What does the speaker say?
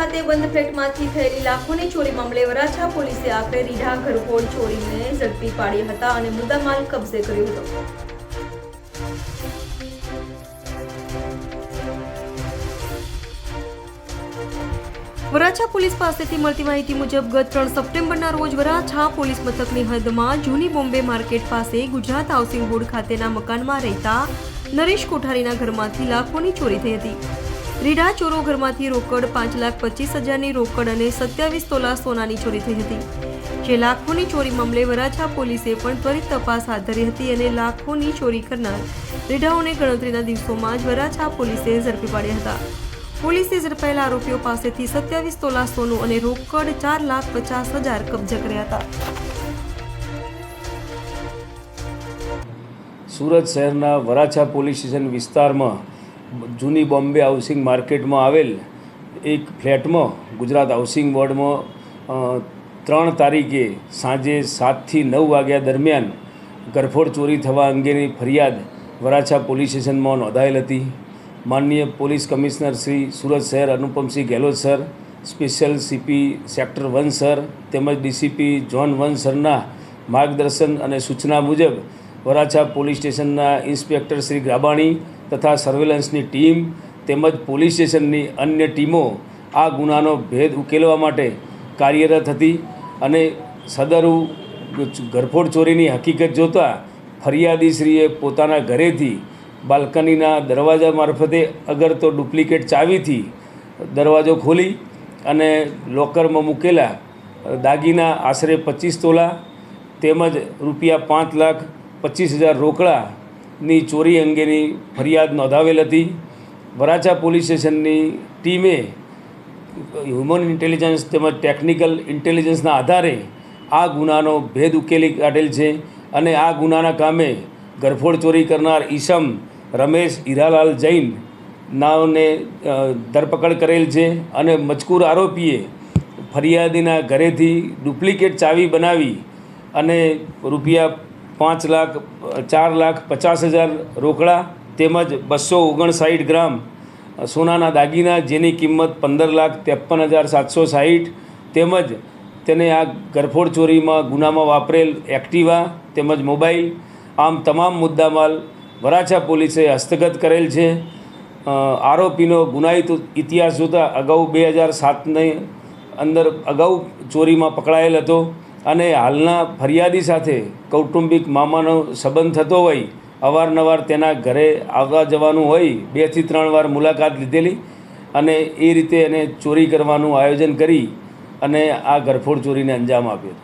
ખાતે બંધ ફ્લેટમાંથી થયેલી લાખોની ચોરી મામલે વરાછા પોલીસે આખરે રીઢા ઘરફોડ ચોરીને ઝડપી પાડ્યા હતા અને મુદ્દામાલ કબજે કર્યો હતો। વરાછા પોલીસ પાસેથી મળતી માહિતી મુજબ ગત 3 સપ્ટેમ્બરના રોજ વરાછા પોલીસ મથકની હદમાં જૂની બોમ્બે માર્કેટ પાસે ગુજરાત હાઉસિંગ બોર્ડ ખાતેના મકાનમાં રહેતા નરેશ કોઠારીના ઘરમાંથી લાખોની ચોરી થઈ હતી। રીઢા ચોરો ઘરમાંથી રોકડ 5,25,000ની રોકડ અને 27 તોલા સોનાની ચોરી થઈ હતી। જે લાખોની ચોરી મામલે વરાછા પોલીસે પણ ત્વરિત તપાસ હાથ ધરી હતી અને લાખોની ચોરી કરનાર રીઢાઓને ગણતરીના દિવસોમાં જ વરાછા પોલીસે ઝડપી પાડ્યા હતા। પોલીસે ઝડપાયેલા આરોપીઓ પાસેથી 27 તોલા સોનું અને રોકડ 4,50,000 કબજે કર્યા હતા। સુરત શહેરના વરાછા પોલીસ સ્ટેશન વિસ્તારમાં જૂની બોમ્બે હાઉસિંગ માર્કેટમાં આવેલ એક ફ્લેટમાં ગુજરાત હાઉસિંગ બોર્ડમાં 3 તારીખે સાંજે 7 થી 9 વાગ્યા દરમિયાન ઘરફોડ ચોરી થવા અંગેની ફરિયાદ વરાછા પોલીસ સ્ટેશનમાં નોંધાયેલ હતી। માનનીય પોલીસ કમિશનર શ્રી સુરત શહેર Anupamsinh Gehlot sir, special CP sector 1 sir તેમજ ડીસીપી ઝોન 1 સરના માર્ગદર્શન અને સૂચના મુજબ વરાછા પોલીસ સ્ટેશનના ઇન્સ્પેક્ટર શ્રી ગ્રાબાણી તથા સર્વેલન્સની ટીમ તેમજ પોલીસ સ્ટેશનની અન્ય ટીમો આ ગુનાનો ભેદ ઉકેલવા માટે કાર્યરત હતી અને સદરુ ઘરફોડ ચોરીની હકીકત જોતાં ફરિયાદીશ્રીએ પોતાના ઘરેથી બાલ્કનીના દરવાજા મારફતે અગર તો ડુપ્લિકેટ ચાવીથી દરવાજો ખોલી અને લોકરમાં મૂકેલા દાગીના આશરે 25 તોલા તેમજ રૂપિયા 5,25,000 રોકડાની ચોરી અંગેની ફરિયાદ નોંધાવેલ હતી। વરાછા પોલીસ સ્ટેશનની ટીમે હ્યુમન ઇન્ટેલિજન્સ તેમજ ટેકનિકલ ઇન્ટેલિજન્સના આધારે આ ગુનાનો ભેદ ઉકેલી કાઢેલ છે અને આ ગુનાના કામે ઘરફોડ ચોરી કરનાર ઈસમ રમેશ હીરાલાલ જૈન નાઓને ધરપકડ કરેલ છે અને મજકૂર આરોપીએ ફરિયાદીના ઘરેથી ડુપ્લિકેટ ચાવી બનાવી અને રૂપિયા 4,50,000 રોકડા તેમજ 259 ગ્રામ સોનાના દાગીના જેની કિંમત 15,53,760 તેમજ તેને આ ઘરફોડ ચોરીમાં ગુનામાં વાપરેલ એક્ટિવા તેમજ મોબાઈલ આમ તમામ મુદ્દામાલ વરાછા પોલીસે હસ્તગત કરેલ છે। આરોપીનો ગુનાહિત ઇતિહાસ જોતાં અગાઉ 2007ની અંદર અગાઉ ચોરીમાં પકડાયેલ હતો અને હાલના ફરિયાદી સાથે કૌટુંબિક મામાનો સંબંધ થતો હોય અવારનવાર તેના ઘરે આવવા જવાનું હોય 2 થી 3 વાર મુલાકાત લીધેલી અને એ રીતે એને ચોરી કરવાનું આયોજન કરી અને આ ઘરફોડ ચોરીને અંજામ આપ્યો હતો।